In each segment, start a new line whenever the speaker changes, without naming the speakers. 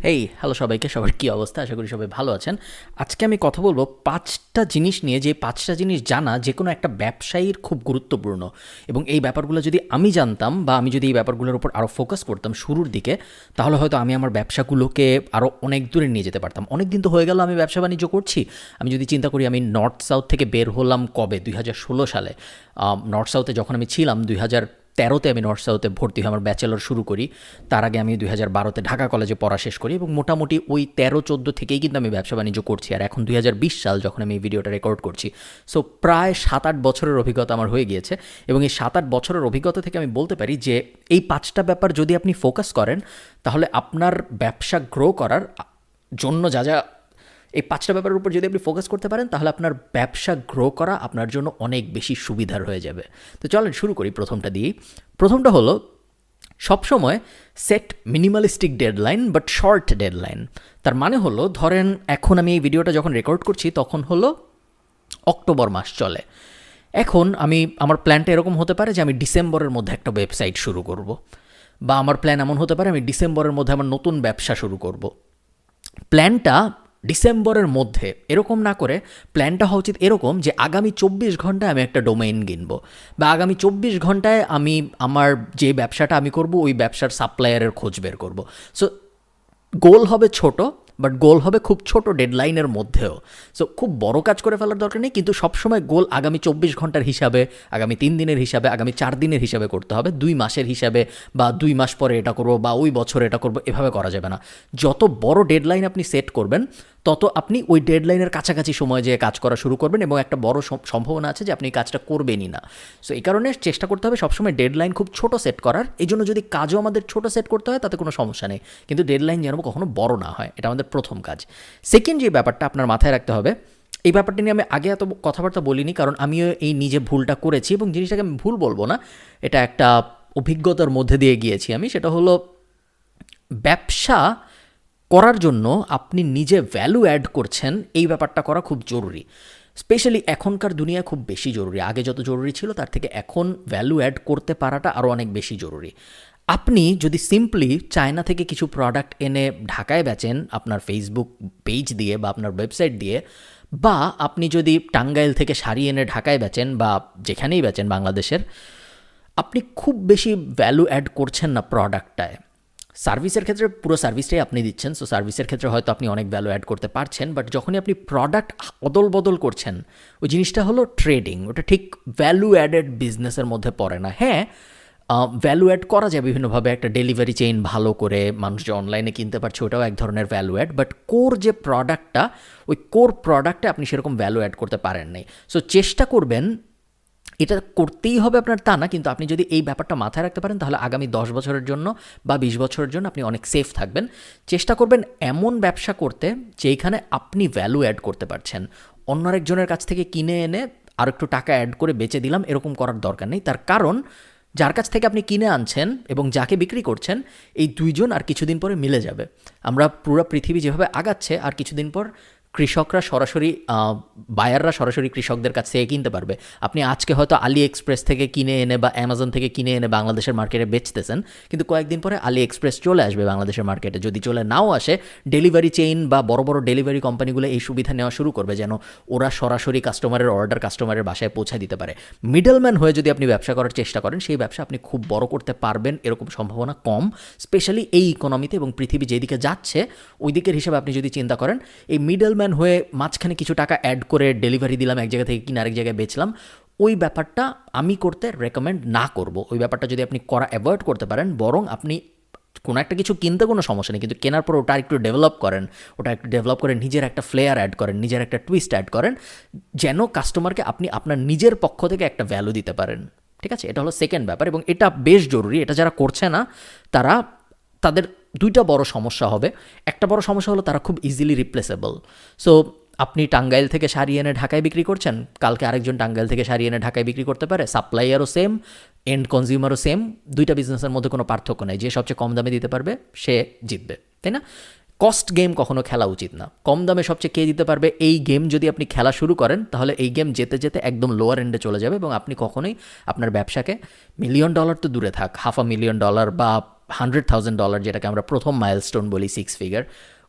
Hello সবাইকে, সবার কী অবস্থা? আশা করি সবাই ভালো আছেন। আজকে আমি কথা বলবো ৫টা জিনিস নিয়ে, যে ৫টা জিনিস জানা যে কোনো একটা ব্যবসায়ীর খুব গুরুত্বপূর্ণ। এবং এই ব্যাপারগুলো যদি আমি জানতাম বা আমি যদি এই ব্যাপারগুলোর উপর আরও ফোকাস করতাম শুরুর দিকে, তাহলে হয়তো আমি আমার ব্যবসাগুলোকে আরও অনেক দূরে নিয়ে যেতে পারতাম। অনেক দিন তো হয়ে গেল আমি ব্যবসা বাণিজ্য করছি। আমি যদি চিন্তা করি, আমি নর্থ সাউথ থেকে বের হলাম কবে? ২০১৬ সালে। নর্থ সাউথে যখন আমি ছিলাম 2013-তে আমি নর্থ সাউথে ভর্তি হয়ে আমার ব্যাচেলর শুরু করি। তার আগে আমি 2012-তে ঢাকা কলেজে পড়া শেষ করি এবং মোটামুটি ওই 13-14 থেকেই কিন্তু আমি ব্যবসা বাণিজ্য করছি। আর এখন 2020 সাল যখন আমি এই ভিডিওটা রেকর্ড করছি। সো প্রায় 7-8 বছরের অভিজ্ঞতা আমার হয়ে গিয়েছে। এবং এই 7-8 বছরের অভিজ্ঞতা থেকে আমি বলতে পারি যে এই 5টা ব্যাপার যদি আপনি ফোকাস করেন, তাহলে আপনার ব্যবসা গ্রো করার জন্য যা এই 5টা ব্যাপারের উপর যদি আপনি ফোকাস করতে পারেন, তাহলে আপনার ব্যবসা গ্রো করা আপনার জন্য অনেক বেশি সুবিধার হয়ে যাবে। তো চলেন শুরু করি প্রথমটা দিয়েই। প্রথমটা হলো, সবসময় set minimalistic deadline but short deadline. তার মানে হলো, ধরেন এখন আমি এই ভিডিওটা যখন রেকর্ড করছি তখন হলো অক্টোবর মাস চলে। এখন আমার প্ল্যানটা এরকম হতে পারে যে আমি ডিসেম্বরের মধ্যে একটা ওয়েবসাইট শুরু করব, বা আমার প্ল্যান এমন হতে পারে আমি ডিসেম্বরের মধ্যে আমার নতুন ব্যবসা শুরু করব। প্ল্যানটা ডিসেম্বরের মধ্যে এরকম না করে প্ল্যানটা হওয়া উচিত এরকম যে আগামী 24 ঘন্টায় আমি একটা ডোমেইন কিনবো, বা আগামী 24 ঘন্টায় আমি আমার যে ব্যবসাটা আমি করব ওই ব্যবসার সাপ্লায়ারের খোঁজ বের করব। সো গোল হবে ছোট, বাট গোল হবে খুব ছোট ডেডলাইনের মধ্যেও। সো খুব বড় কাজ করে ফেলার দরকার নেই, কিন্তু সবসময় গোল আগামী 24 ঘন্টার হিসাবে, আগামী 3 দিনের হিসাবে, আগামী 4 দিনের হিসাবে করতে হবে। 2 মাসের হিসাবে বা 2 মাস পরে এটা করবো বা ওই বছর এটা করবো, এভাবে করা যাবে না। যত বড় ডেডলাইন আপনি সেট করবেন, তত আপনি ওই ডেডলাইনের কাছাকাছি সময় যেয়ে কাজ করা শুরু করবেন এবং একটা বড় সম্ভাবনা আছে যে আপনি কাজটা করবেনই না। সো এই কারণে চেষ্টা করতে হবে সবসময় ডেডলাইন খুব ছোট সেট করার। এই জন্য যদি কাজও আমাদের ছোট সেট করতে হয় তাতে কোনো সমস্যা নেই, কিন্তু ডেডলাইন যেন কখনো বড় না হয়, এটা আমাদের প্রথম কাজ। সেকেন্ড যে ব্যাপারটা আপনার মাথায় রাখতে হবে, এই ব্যাপারটা নিয়ে আমি আগে এত কথাবার্তা বলিনি, কারণ আমিও এই নিজে ভুলটা করেছি এবং জিনিসটাকে আমি ভুল বলবো না, এটা একটা অভিজ্ঞতার মধ্যে দিয়ে গিয়েছি আমি। সেটা হলো, ব্যবসা করার জন্য আপনি নিজে ভ্যালু অ্যাড করছেন এই ব্যাপারটা করা খুব জরুরি। স্পেশালি এখনকার দুনিয়ায় খুব বেশি জরুরি। আগে যত জরুরি ছিল তার থেকে এখন ভ্যালু অ্যাড করতে পারাটা আরও অনেক বেশি জরুরি। আপনি যদি সিম্পলি চায়না থেকে কিছু প্রোডাক্ট এনে ঢাকায় বেচেন আপনার ফেসবুক পেজ দিয়ে বা আপনার ওয়েবসাইট দিয়ে, বা আপনি যদি টাঙ্গাইল থেকে শাড়ি এনে ঢাকায় বেচেন বা যেখানেই বেচেন বাংলাদেশের, আপনি খুব বেশি ভ্যালু অ্যাড করছেন না প্রোডাক্টটায়। সার্ভিসের ক্ষেত্রে পুরো সার্ভিসটাই আপনি দিচ্ছেন, সো সার্ভিসের ক্ষেত্রে হয়তো আপনি অনেক ভ্যালু অ্যাড করতে পারছেন, বাট যখনই আপনি প্রোডাক্ট অদল বদল করছেন, ওই জিনিসটা হলো ট্রেডিং। ওটা ঠিক ভ্যালু অ্যাডেড বিজনেসের মধ্যে পড়ে না। হ্যাঁ, ভ্যালু অ্যাড করা যায় বিভিন্নভাবে, একটা ডেলিভারি চেইন ভালো করে মানুষ যে অনলাইনে কিনতে পারছে ওটাও এক ধরনের ভ্যালু অ্যাড, বাট কোর যে প্রোডাক্টটা, ওই কোর প্রোডাক্টে আপনি সেরকম ভ্যালু অ্যাড করতে পারেন নাই। সো চেষ্টা করবেন, এটা করতেই হবে আপনার তা না, কিন্তু আপনি যদি এই ব্যাপারটা মাথায় রাখতে পারেন, তাহলে আগামী 10 বছরের জন্য বা 20 বছরের জন্য আপনি অনেক সেফ থাকবেন। চেষ্টা করবেন এমন ব্যবসা করতে যেখানে আপনি ভ্যালু অ্যাড করতে পারছেন। অন্য আরেকজনের কাছ থেকে কিনে এনে আর একটু টাকা অ্যাড করে বেচে দিলাম, এরকম করার দরকার নেই। তার কারণ, যার কাছ থেকে আপনি কিনে আনছেন এবং যাকে বিক্রি করছেন, এই দুইজন আর কিছুদিন পরে মিলে যাবে। আমরা পুরো পৃথিবী যেভাবে আগাচ্ছে, আর কিছুদিন পর কৃষকরা সরাসরি বায়াররা সরাসরি কৃষকদের কাছ থেকে কিনতে পারবে। আপনি আজকে হয়তো আলি এক্সপ্রেস থেকে কিনে এনে বা অ্যামাজন থেকে কিনে এনে বাংলাদেশের মার্কেটে বেচতেছেন, কিন্তু কয়েকদিন পরে আলি এক্সপ্রেস চলে আসবে বাংলাদেশের মার্কেটে। যদি চলে নাও আসে, ডেলিভারি চেইন বা বড় বড় ডেলিভারি কোম্পানিগুলো এই সুবিধা নেওয়া শুরু করবে যেন ওরা সরাসরি কাস্টমারের অর্ডার কাস্টমারের বাসায় পৌঁছায় দিতে পারে। মিডলম্যান হয়ে যদি আপনি ব্যবসা করার চেষ্টা করেন, সেই ব্যবসা আপনি খুব বড় করতে পারবেন এরকম সম্ভাবনা কম, স্পেশালি এই ইকোনমিতে এবং পৃথিবী যেদিকে যাচ্ছে ওই দিকের হিসাবে আপনি যদি চিন্তা করেন। এই মিডলম্যান হয়ে মাঝখানে কিছু টাকা অ্যাড করে ডেলিভারি দিলাম, এক জায়গা থেকে কিনে আরেক জায়গায় বেচলাম, ওই ব্যাপারটা আমি করতে রেকমেন্ড না করব। ওই ব্যাপারটা যদি আপনি করা অ্যাভয়েড করতে পারেন, বরং আপনি কোনো একটা কিছু কিনতে কোনো সমস্যা নেই, কিন্তু কেনার পর ওটা একটু ডেভেলপ করেন, ওটা একটু ডেভেলপ করে নিজের একটা ফ্লেয়ার অ্যাড করেন, নিজের একটা টুইস্ট অ্যাড করেন, যেন কাস্টমারকে আপনি আপনার নিজের পক্ষ থেকে একটা ভ্যালু দিতে পারেন। ঠিক আছে, এটা হলো সেকেন্ড ব্যাপার এবং এটা বেশ জরুরি। এটা যারা করছে না তাদের দুইটা বড় সমস্যা হবে। একটা বড় সমস্যা হলো তারা খুব ইজিলি রিপ্লেসেবল। সো আপনি টাঙ্গাইল থেকে শাড়ি এনে ঢাকায় বিক্রি করছেন, কালকে আরেকজন টাঙ্গাইল থেকে শাড়ি এনে ঢাকায় বিক্রি করতে পারে, সাপ্লাইয়ারও সেম, এন্ড কনজিউমারও সেম। দুইটা বিজনেসের মধ্যে কোনো পার্থক্য নেই। যে সবচেয়ে কম দামে দিতে পারবে সে জিতবে, তাই না? কস্ট গেম কখনো খেলা উচিত না। কম দামে সবচেয়ে কে দিতে পারবে, এই গেম যদি আপনি খেলা শুরু করেন, তাহলে এই গেম যেতে যেতে একদম লোয়ার এন্ডে চলে যাবে এবং আপনি কখনোই আপনার ব্যবসাকে $1,000,000 তো দূরে থাক, $500,000 বা $100,000 যেটাকে আমরা প্রথম মাইলস্টোন বলি, 6 ফিগার,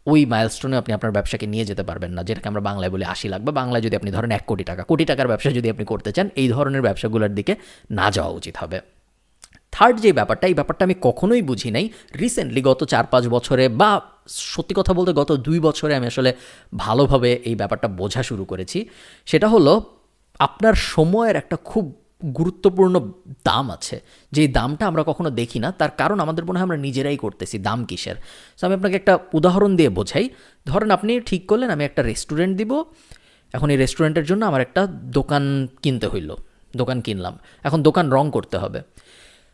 ওই মাইলস্টোনে আপনি আপনার ব্যবসাকে নিয়ে যেতে পারবেন না, যেটাকে আমরা বাংলায় বলি 80 লাখ, বা বাংলায় যদি আপনি ধরেন 1 কোটি টাকা, কোটি টাকার ব্যবসা যদি আপনি করতে চান, এই ধরনের ব্যবসাগুলোর দিকে না যাওয়া উচিত হবে। থার্ড যে ব্যাপারটা, এই ব্যাপারটা আমি কখনোই বুঝি নাই, রিসেন্টলি গত 4-5 বছরে, বা সত্যি কথা বলতে গত 2 বছরে আমি আসলে ভালোভাবে এই ব্যাপারটা বোঝা শুরু করেছি। সেটা হলো আপনার সময়ের একটা খুব গুরুত্বপূর্ণ দাম আছে, যেই দামটা আমরা কখনো দেখি না। তার কারণ আমাদের মনে হয় আমরা নিজেরাই করতেছি, দাম কিসের। সো আমি আপনাকে একটা উদাহরণ দিয়ে বোঝাই। ধরেন আপনি ঠিক করলেন আমি একটা রেস্টুরেন্ট দিব, এখন এই রেস্টুরেন্টের জন্য আমার একটা দোকান কিনতে হইল, দোকান কিনলাম, এখন দোকান রং করতে হবে।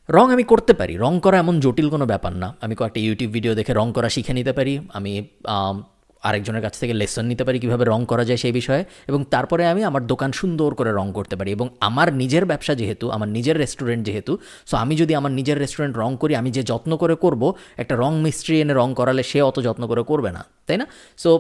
রং আমি করতে পারি, রং করা এমন জটিল কোনো ব্যাপার না। আমি কয়েকটা ইউটিউব ভিডিও দেখে রং করা শিখে নিতে পারি, আমি আরেকজনের কাছ থেকে লেসন নিতে পারি কীভাবে রং করা যায় সেই বিষয়ে, এবং তারপরে আমি আমার দোকান সুন্দর করে রং করতে পারি। এবং আমার নিজের ব্যবসা যেহেতু, আমার নিজের রেস্টুরেন্ট যেহেতু, সো আমি যদি আমার নিজের রেস্টুরেন্ট রং করি, আমি যে যত্ন করে করব, একটা রং মিস্ত্রি এনে রং করালে সে অত যত্ন করে করবে না, তাই না? সো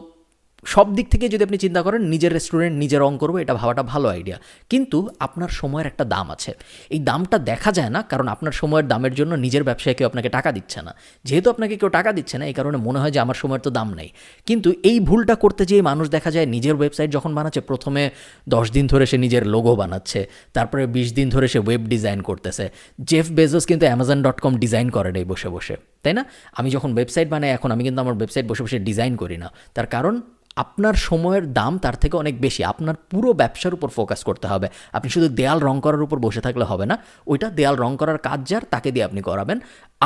সব দিক থেকে যদি আপনি চিন্তা করেন নিজের রেস্টুরেন্ট নিজে রং করবো, এটা ভাবাটা ভালো আইডিয়া। কিন্তু আপনার সময়ের একটা দাম আছে, এই দামটা দেখা যায় না, কারণ আপনার সময়ের দামের জন্য নিজের ব্যবসায় কেউ আপনাকে টাকা দিচ্ছে না। যেহেতু আপনাকে কেউ টাকা দিচ্ছে না, এই কারণে মনে হয় যে আমার সময়ের তো দাম নেই। কিন্তু এই ভুলটা করতে যেয়ে মানুষ দেখা যায় নিজের ওয়েবসাইট যখন বানাচ্ছে, প্রথমে 10 দিন ধরে সে নিজের লোগো বানাচ্ছে, তারপরে 20 দিন ধরে সে ওয়েব ডিজাইন করতেছে। জেফ বেজোস কিন্তু Amazon.com ডিজাইন করে নেই বসে বসে, তাই না? আমি যখন ওয়েবসাইট বানাই এখন, আমি কিন্তু আমার ওয়েবসাইট বসে বসে ডিজাইন করি না। তার কারণ আপনার সময়ের দাম তার থেকে অনেক বেশি। আপনার পুরো ব্যবসার উপর ফোকাস করতে হবে। আপনি শুধু দেয়াল রং করার উপর বসে থাকলে হবে না, ওইটা দেয়াল রং করার কাজ যার, তাকে দিয়ে আপনি করাবেন।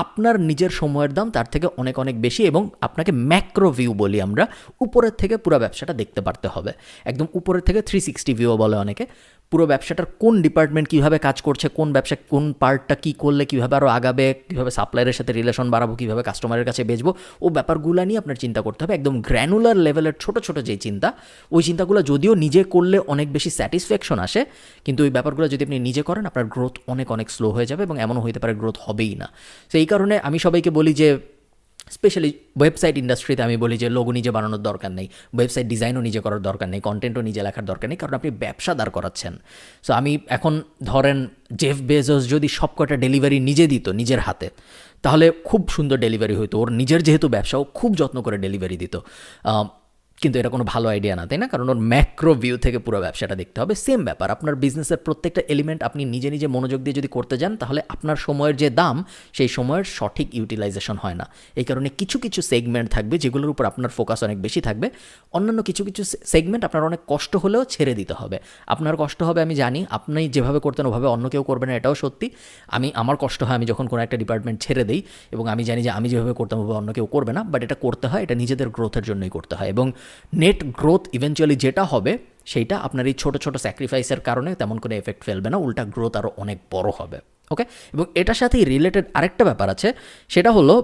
আপনার নিজের সময়ের দাম তার থেকে অনেক অনেক বেশি, এবং আপনাকে ম্যাক্রো ভিউ বলি আমরা, উপরের থেকে পুরো ব্যবসাটা দেখতে পারতে হবে। একদম উপরের থেকে 360 ভিউ বলে অনেকে। পুরো ব্যবসাটার কোন ডিপার্টমেন্ট কীভাবে কাজ করছে, কোন ব্যবসা কোন পার্টটা কী করলে কীভাবে আরও আগাবে, কীভাবে সাপ্লায়ারের সাথে রিলেশন বাড়াবো, কীভাবে কাস্টমারের কাছে বেচবো, ও ব্যাপারগুলো নিয়ে আপনার চিন্তা করতে হবে। একদম গ্র্যানুলার লেভেলের ছোট ছোট যে চিন্তা, ওই চিন্তাগুলো যদিও নিজে করলে অনেক বেশি স্যাটিসফ্যাকশন আসে, কিন্তু ওই ব্যাপারগুলো যদি আপনি নিজে করেন, আপনার গ্রোথ অনেক অনেক স্লো হয়ে যাবে, এবং এমনও হতে পারে গ্রোথ হবেই না। তো এই কারণে আমি সবাইকে বলি যে, স্পেশালি ওয়েবসাইট ইন্ডাস্ট্রিতে আমি বলি যে লোগো নিজে বানানোর দরকার নেই, ওয়েবসাইট ডিজাইনও নিজে করার দরকার নেই, কন্টেন্টও নিজে লেখার দরকার নেই, কারণ আপনি ব্যবসা দাঁড় করাচ্ছেন। সো আমি এখন ধরেন জেফ বেজোস যদি সব কটা ডেলিভারি নিজে দিত নিজের হাতে, তাহলে খুব সুন্দর ডেলিভারি হতো। ওর নিজের যেহেতু ব্যবসাও খুব যত্ন করে ডেলিভারি দিত, কিন্তু এটা কোনো ভালো আইডিয়া না, তাই না? কারণ ওর ম্যাক্রো ভিউ থেকে পুরো ব্যবসাটা দেখতে হবে। সেম ব্যাপার, আপনার বিজনেসের প্রত্যেকটা এলিমেন্ট আপনি নিজে নিজে মনোযোগ দিয়ে যদি করতে যান, তাহলে আপনার সময়ের যে দাম, সেই সময়ের সঠিক ইউটিলাইজেশন হয় না। এই কারণে কিছু কিছু সেগমেন্ট থাকবে যেগুলোর উপর আপনার ফোকাস অনেক বেশি থাকবে, অন্যান্য কিছু কিছু সেগমেন্ট আপনার অনেক কষ্ট হলেও ছেড়ে দিতে হবে। আপনার কষ্ট হবে আমি জানি, আপনি যেভাবে করতেন ওভাবে অন্য কেউ করবে না, এটাও সত্যি। আমার কষ্ট হয় আমি যখন কোনো একটা ডিপার্টমেন্ট ছেড়ে দিই, এবং আমি জানি যে আমি যেভাবে করতাম ওভাবে অন্য কেউ করবে না, বাট এটা করতে হয়, এটা নিজেদের গ্রোথের জন্যই করতে হয়। এবং নেট গ্রোথ ইভেনচুয়ালি যেটা হবে, সেইটা আপনার এই ছোটো ছোটো স্যাক্রিফাইসের কারণে তেমন কোনো এফেক্ট ফেলবে না, উল্টা গ্রোথ আরও অনেক বড় হবে। ওকে, এবং এটার সাথেই রিলেটেড আরেকটা ব্যাপার আছে, সেটা হলো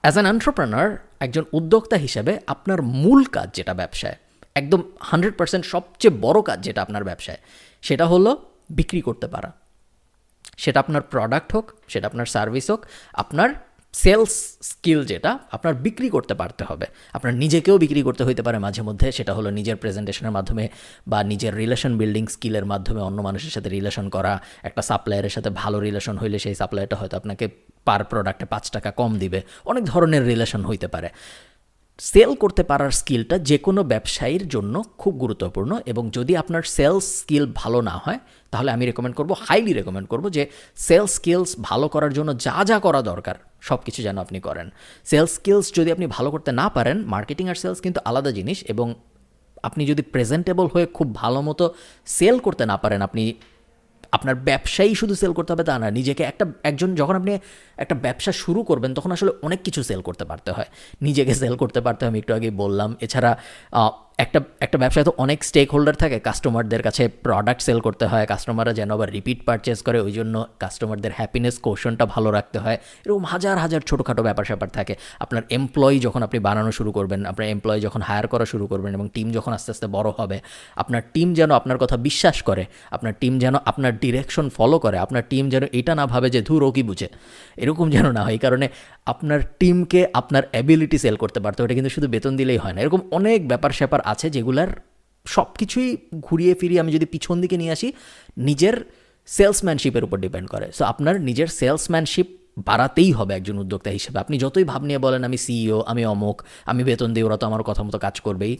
অ্যাজ অ্যান এন্টারপ্রেনার, একজন উদ্যোক্তা হিসেবে আপনার মূল কাজ যেটা ব্যবসায়, একদম 100% সবচেয়ে বড় কাজ যেটা আপনার ব্যবসায়, সেটা হলো বিক্রি করতে পারা। সেটা আপনার প্রোডাক্ট হোক, সেটা আপনার সার্ভিস হোক, আপনার সেলস স্কিল যেটা আপনার বিক্রি করতে পারতে হবে। আপনার নিজেকেও বিক্রি করতে হইতে পারে মাঝে মধ্যে, সেটা হলো নিজের প্রেজেন্টেশনের মাধ্যমে বা নিজের রিলেশন বিল্ডিং স্কিলের মাধ্যমে অন্য মানুষের সাথে রিলেশন করা। একটা সাপ্লায়ারের সাথে ভালো রিলেশন হইলে সেই সাপ্লায়ারটা হয়তো আপনাকে পার প্রোডাক্টে 5 টাকা কম দিবে, অনেক ধরনের রিলেশন হইতে পারে। সেল করতে পারার স্কিলটা যে কোনো ব্যবসায়ীর জন্য খুব গুরুত্বপূর্ণ, এবং যদি আপনার সেলস স্কিল ভালো না হয়, তাহলে আমি হাইলি রেকমেন্ড করব যে সেলস স্কিলস ভালো করার জন্য যা যা করা দরকার সব কিছু যেন আপনি করেন। সেলস স্কিলস যদি আপনি ভালো করতে না পারেন, মার্কেটিং আর সেলস কিন্তু আলাদা জিনিস, এবং আপনি যদি প্রেজেন্টেবল হয়ে খুব ভালো মতো সেল করতে না পারেন, আপনার ব্যবসায়ী শুধু সেল করতে হবে তা না, নিজেকে যখন আপনি একটা ব্যবসা শুরু করবেন, তখন আসলে অনেক কিছু সেল করতে পারতে হয়। নিজেকে সেল করতে পারতে হয়, আমি একটু আগেই বললাম। এছাড়া একটা ব্যবসায় তো অনেক স্টেক হোল্ডার থাকে, কাস্টমারদের কাছে প্রোডাক্ট সেল করতে হয়, কাস্টমাররা যেন আবার রিপিট পারচেস করে, ওই জন্য কাস্টমারদের হ্যাপিনেস কোশনটা ভালো রাখতে হয়। এরকম হাজার হাজার ছোটোখাটো ব্যাপার থাকে। আপনার এমপ্লয়ি যখন আপনি বানানো শুরু করবেন, আপনার এমপ্লয়ি যখন হায়ার করা শুরু করবেন, এবং টিম যখন আস্তে আস্তে বড় হবে, আপনার টিম যেন আপনার কথা বিশ্বাস করে, আপনার টিম যেন আপনার ডিরেকশন ফলো করে, আপনার টিম যেন এটা না ভাবে যে ধুর ও কি বুঝে, এরকম যেন না হয়। এই কারণে আপনার টিমকে আপনার অ্যাবিলিটি সেল করতে পারতে, ওটা কিন্তু শুধু বেতন দিলেই হয় না। এরকম অনেক ব্যাপার আছে যেগুলার সব কিছুই ঘুরিয়ে ফিরিয়ে আমি যদি পিছন দিকে নিয়ে আসি, নিজের সেলসম্যানশিপের উপর ডিপেন্ড করে। সো আপনার নিজের সেলসম্যানশিপ বাড়াতেই হবে একজন উদ্যোক্তা হিসেবে। আপনি যতই ভাব নিয়ে বলেন আমি সিইও, আমি অমুক, আমি বেতন দিই, ওরা তো আমার কথা মতো কাজ করবেই,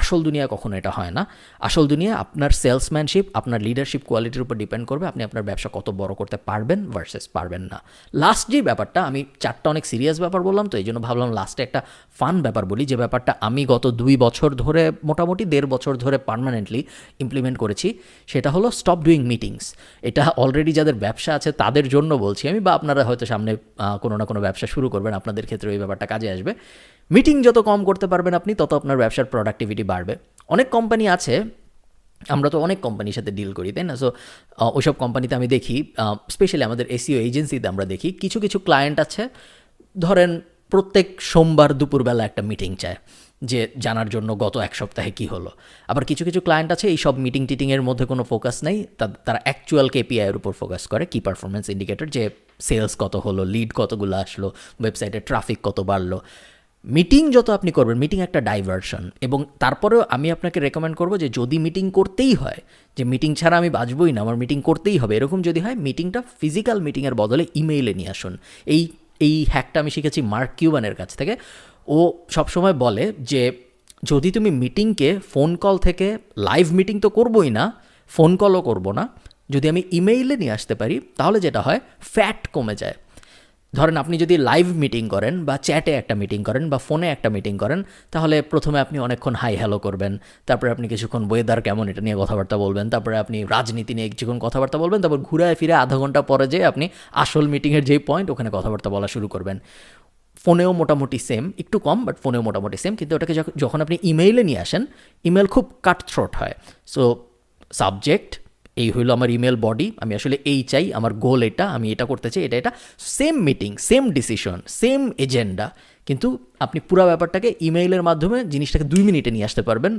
আসল দুনিয়া কখনো এটা হয় না। আসল দুনিয়া আপনার সেলসম্যানশিপ, আপনার লিডারশিপ কোয়ালিটির উপর ডিপেন্ড করবে আপনি আপনার ব্যবসা কত বড় করতে পারবেন ভার্সেস পারবেন না। লাস্ট যে ব্যাপারটা, আমি 4টা অনেক সিরিয়াস ব্যাপার বললাম, তো এই জন্য ভাবলাম লাস্টে একটা ফান ব্যাপার বলি, যে ব্যাপারটা আমি গত 2 বছর ধরে, মোটামুটি 1.5 বছর ধরে পার্মানেন্টলি ইমপ্লিমেন্ট করেছি। সেটা হলো স্টপ ডুইং মিটিংস। এটা অলরেডি যাদের ব্যবসা আছে তাদের জন্য বলছি আমি, বা আপনারা হয়তো সামনে কোনো না কোনো ব্যবসা শুরু করবেন, আপনাদের ক্ষেত্রে এই ব্যাপারটা কাজে আসবে। মিটিং যত কম করতে পারবেন আপনি, তত আপনার ব্যবসার প্রোডাক্টিভিটি বাড়বে। অনেক কোম্পানি আছে, আমরা তো অনেক কোম্পানির সাথে ডিল করি, তাই না? সো ওইসব কোম্পানিতে আমি দেখি, স্পেশালি আমাদের এসইও এজেন্সিতে আমরা দেখি, কিছু কিছু ক্লায়েন্ট আছে, ধরেন প্রত্যেক সোমবার দুপুরবেলা একটা মিটিং চায়, যে জানার জন্য গত 1 সপ্তাহে কী হলো। আবার কিছু কিছু ক্লায়েন্ট আছে এই সব মিটিং টিটিংয়ের মধ্যে কোনো ফোকাস নেই, তারা অ্যাকচুয়াল কেপিআইয়ের উপর ফোকাস করে, কি পারফরমেন্স ইন্ডিকেটর, যে সেলস কত হলো, লিড কতগুলো আসলো, ওয়েবসাইটে ট্রাফিক কত বাড়লো। মিটিং যত আপনি করবেন, মিটিং একটা ডাইভারশন, এবং তারপরেও আমি আপনাকে রেকমেন্ড করবো যে যদি মিটিং করতেই হয়, যে মিটিং ছাড়া আমি বাঁচবই না, আমার মিটিং করতেই হবে, এরকম যদি হয়, মিটিংটা ফিজিক্যাল মিটিংয়ের বদলে ইমেইলে নিয়ে আসুন। এই হ্যাকটা আমি শিখেছি মার্ক কিউবানের কাছ থেকে। ও সবসময় বলে যে যদি তুমি মিটিংকে ফোন কল থেকে, লাইভ মিটিং তো করবোই না, ফোন কলও করবো না, যদি আমি ইমেইলে নিয়ে আসতে পারি, তাহলে যেটা হয় ফ্যাট কমে যায়। ধরেন আপনি যদি লাইভ মিটিং করেন, বা চ্যাটে একটা মিটিং করেন, বা ফোনে একটা মিটিং করেন, তাহলে প্রথমে আপনি অনেকক্ষণ হাই হ্যালো করবেন, তারপরে আপনি কিছুক্ষণ ওয়েদার কেমন এটা নিয়ে কথাবার্তা বলবেন, তারপরে আপনি রাজনীতি নিয়ে কিছুক্ষণ কথাবার্তা বলবেন, তারপর ঘুরায় ফিরে আধা ঘন্টা পরে যে আপনি আসল মিটিংয়ের যেই পয়েন্ট, ওখানে কথাবার্তা বলা শুরু করবেন। ফোনেও মোটামুটি সেম, একটু কম, বাট ফোনেও মোটামুটি সেম, কিন্তু ওটাকে যখন আপনি ইমেইলে নিয়ে আসেন, ইমেল খুব কাট থ্রোট হয়। সো সাবজেক্ট, এই হইলো আমার ইমেল বডি, আমি আসলে এই চাই, আমার গোল এটা, আমি এটা করতে চাই, এটা same meeting, same decision, same agenda, কিন্তু আপনি পুরো ব্যাপারটাকে ইমেইলের মাধ্যমে জিনিসটাকে 2 মিনিটে নিয়ে আসতে পারবেন,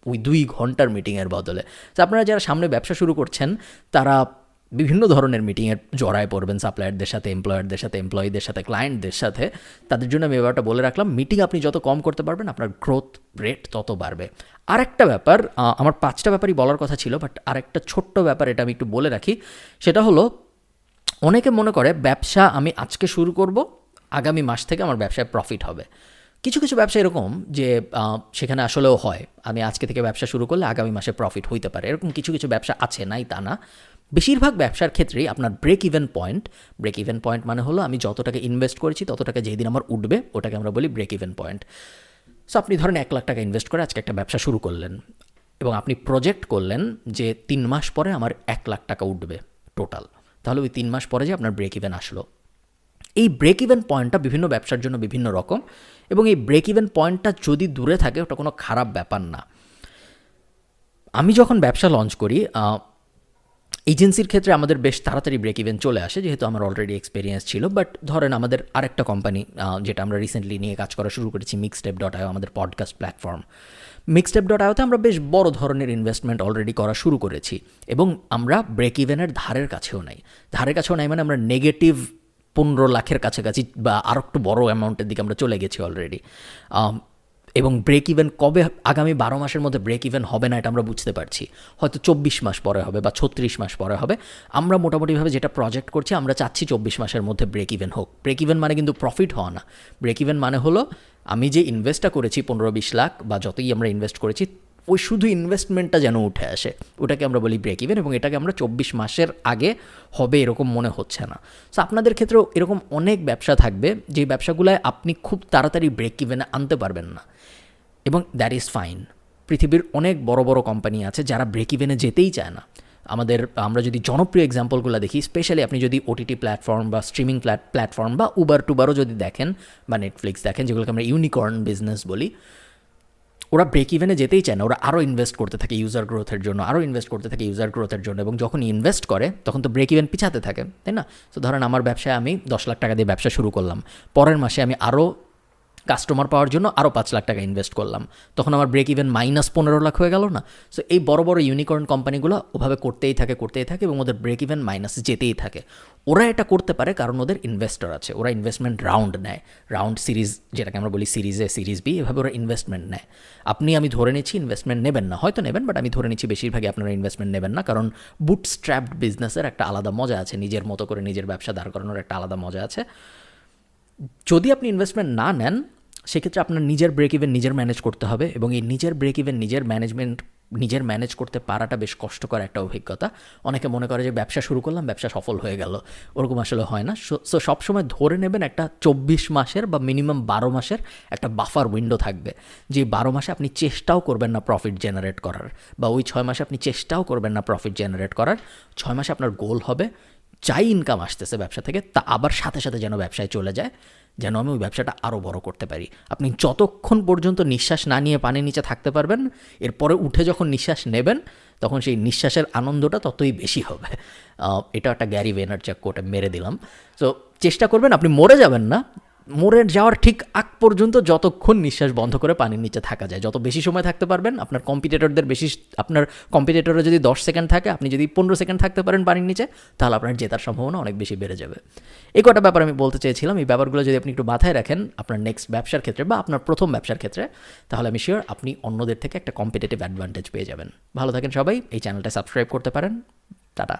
ওই 2 ঘন্টার মিটিংয়ের বদলে। তো আপনারা যারা সামনে ব্যবসা শুরু করছেন, তারা বিভিন্ন ধরনের মিটিংয়ের জড়ায় পড়বেন, সাপ্লায়ারদের সাথে, এমপ্লয়ারদের সাথে, এমপ্লয়ীদের সাথে, ক্লায়েন্টদের সাথে। তাদের জন্য আমি ব্যাপারটা বলে রাখলাম, মিটিং আপনি যত কম করতে পারবেন, আপনার গ্রোথ রেট তত বাড়বে। আরেকটা ব্যাপার, আমার 5টা ব্যাপারই বলার কথা ছিল, বাট আরেকটা ছোট্ট ব্যাপার, এটা আমি একটু বলে রাখি। সেটা হলো, অনেকে মনে করে ব্যবসা আমি আজকে শুরু করব, আগামী মাস থেকে আমার ব্যবসায় প্রফিট হবে। কিছু কিছু ব্যবসা এরকম যে সেখানে আসলেও হয়, আমি আজকে থেকে ব্যবসা শুরু করলে আগামী মাসে প্রফিট হইতে পারে, এরকম কিছু কিছু ব্যবসা আছে, নাই তা না। বেশিরভাগ ব্যবসার ক্ষেত্রেই আপনার ব্রেক ইভেন পয়েন্ট মানে হলো আমি যত টাকা ইনভেস্ট করেছি তত টাকা যেই দিন আমার উঠবে, ওটাকে আমরা বলি ব্রেক ইভেন পয়েন্ট। সো আপনি ধরেন 1 লাখ টাকা ইনভেস্ট করে আজকে একটা ব্যবসা শুরু করলেন, এবং আপনি প্রজেক্ট করলেন যে 3 মাস পরে আমার 1 লাখ টাকা উঠবে টোটাল। তাহলে ওই 3 মাস পরে যে আপনার ব্রেক ইভেন আসলো। এই ব্রেক ইভেন পয়েন্টটা বিভিন্ন ব্যবসার জন্য বিভিন্ন রকম, এবং এই ব্রেক ইভেন পয়েন্টটা যদি দূরে থাকে, ওটা কোনো খারাপ ব্যাপার না। আমি যখন ব্যবসা লঞ্চ করি, এজেন্সির ক্ষেত্রে আমাদের বেশ তাড়াতাড়ি ব্রেক ইভেন চলে আসে, যেহেতু আমার অলরেডি এক্সপিরিয়েন্স ছিল। বাট ধরেন আমাদের আরেকটা কোম্পানি, যেটা আমরা রিসেন্টলি নিয়ে কাজ করা শুরু করেছি, mixtape.io, আমাদের পডকাস্ট প্ল্যাটফর্ম। mixtape.ioতে আমরা বেশ বড় ধরনের ইনভেস্টমেন্ট অলরেডি করা শুরু করেছি, এবং আমরা ব্রেক ইভেনের ধারের কাছেও নাই মানে আমরা নেগেটিভ 15 লাখের কাছাকাছি, বা আরও একটু বড় অ্যামাউন্টের দিকে আমরা চলে গেছি অলরেডি। এবং ব্রেক ইভেন কবে, আগামী 12 মাসের মধ্যে ব্রেক ইভেন হবে না এটা আমরা বুঝতে পারছি, হয়তো 24 মাস পরে হবে, বা 36 মাস পরে হবে। আমরা মোটামুটিভাবে যেটা প্রজেক্ট করছি, আমরা চাচ্ছি 24 মাসের মধ্যে ব্রেক ইভেন হোক। ব্রেক ইভেন মানে কিন্তু প্রফিট হওয়া না, ব্রেক ইভেন মানে হলো আমি যে ইনভেস্টটা করেছি 15-20 লাখ, বা যতই আমরা ইনভেস্ট করেছি, ওই শুধু ইনভেস্টমেন্টটা যেন উঠে আসে, ওটাকে আমরা বলি ব্রেক ইভেন, এবং এটাকে আমরা 24 মাসের আগে হবে এরকম মনে হচ্ছে না। সো আপনাদের ক্ষেত্রেও এরকম অনেক ব্যবসা থাকবে, যে ব্যবসাগুলোয় আপনি খুব তাড়াতাড়ি ব্রেক ইভেনে আনতে পারবেন না, এবং দ্যাট ইজ ফাইন। পৃথিবীর অনেক বড় বড় কোম্পানি আছে যারা ব্রেক ইভেনে যেতেই চায় না। আমরা যদি জনপ্রিয় এক্সাম্পলগুলো দেখি, স্পেশালি আপনি যদি ওটিটি প্ল্যাটফর্ম বা স্ট্রিমিং প্ল্যাটফর্ম বা উবার টুবারও যদি দেখেন, বা নেটফ্লিক্স দেখেন, যেগুলোকে আমরা ইউনিকর্ন বিজনেস বলি, ওরা ব্রেক ইভেনে যেতেই চায় না, ওরা আরও ইনভেস্ট করতে থাকে ইউজার গ্রোথের জন্য, এবং যখন ইনভেস্ট করে তখন তো ব্রেক ইভেন পিছাতে থাকে, তাই না? তো ধরেন আমার ব্যবসায় আমি 10 লাখ টাকা দিয়ে ব্যবসা শুরু করলাম, পরের মাসে আমি আরও কাস্টমার পাওয়ার জন্য আরও 5 লাখ টাকা ইনভেস্ট করলাম, তখন আমার ব্রেক ইভেন -15 লাখ হয়ে গেল না? সো এই বড় বড় ইউনিকর্ন কোম্পানিগুলো ওভাবে করতেই থাকে এবং ওদের ব্রেক ইভেন মাইনাস যেতেই থাকে। ওরা এটা করতে পারে কারণ ওদের ইনভেস্টর আছে, ওরা ইনভেস্টমেন্ট রাউন্ড নেয়, রাউন্ড সিরিজ যেটাকে আমরা বলি সিরিজ এ সিরিজ বি, এভাবে ওরা ইনভেস্টমেন্ট নেয়। আমি ধরে নিচ্ছি ইনভেস্টমেন্ট নেবেন না, হয়তো নেবেন, বাট আমি ধরে নিচ্ছি বেশিরভাগই আপনারা ইনভেস্টমেন্ট নেবেন না, কারণ বুটস্ট্র্যাপড বিজনেসের একটা আলাদা মজা আছে, নিজের মতো করে নিজের ব্যবসা দাঁড় করানোর একটা আলাদা মজা আছে। যদি আপনি ইনভেস্টমেন্ট না নেন, সেক্ষেত্রে আপনার নিজের ব্রেক ইভেন নিজের ম্যানেজ করতে হবে, এবং এই নিজের ব্রেক ইভেন নিজের ম্যানেজ করতে পারাটা বেশ কষ্টকর একটা অভিজ্ঞতা। অনেকে মনে করে যে ব্যবসা শুরু করলাম, ব্যবসা সফল হয়ে গেল, ওরকম আসলে হয় না। সো সবসময় ধরে নেবেন একটা 24 মাসের বা মিনিমাম 12 মাসের একটা বাফার উইন্ডো থাকবে, যে 12 মাসে আপনি চেষ্টাও করবেন না প্রফিট জেনারেট করার, বা ওই 6 মাসে আপনি চেষ্টাও করবেন না প্রফিট জেনারেট করার। 6 মাসে আপনার গোল হবে যাই ইনকাম আসতেছে ব্যবসা থেকে তা আবার সাথে সাথে যেন ব্যবসায় চলে যায়, যেন আমি ওই ব্যবসাটা আরও বড় করতে পারি। আপনি যতক্ষণ পর্যন্ত নিঃশ্বাস না নিয়ে পানির নিচে থাকতে পারবেন, এরপরে উঠে যখন নিঃশ্বাস নেবেন তখন সেই নিঃশ্বাসের আনন্দটা ততই বেশি হবে। এটা একটা গ্যারি ভেনারচাক কোটে মেরে দিলাম। সো চেষ্টা করবেন, আপনি মরে যাবেন না, মরে যাওয়ার ঠিক আগ পর্যন্ত যতক্ষণ নিঃশ্বাস বন্ধ করে পানির নিচে থাকা যায়, যত বেশি সময় থাকতে পারবেন। আপনার কম্পিটিটরের যদি 10 সেকেন্ড থাকে, আপনি যদি 15 সেকেন্ড থাকতে পারেন পানির নিচে, তাহলে আপনার জেতার সম্ভাবনা অনেক বেশি বেড়ে যাবে। এই কটা ব্যাপার আমি বলতে চেয়েছিলাম। এই ব্যাপারগুলো যদি আপনি একটু মাথায় রাখেন আপনার নেক্সট ব্যবসার ক্ষেত্রে বা আপনার প্রথম ব্যবসার ক্ষেত্রে, তাহলে আমি শিওর আপনি অন্যদের থেকে একটা কম্পিটিটিভ অ্যাডভান্টেজ পেয়ে যাবেন। ভালো থাকেন সবাই, এই চ্যানেলটা সাবস্ক্রাইব করতে পারেন। টাটা।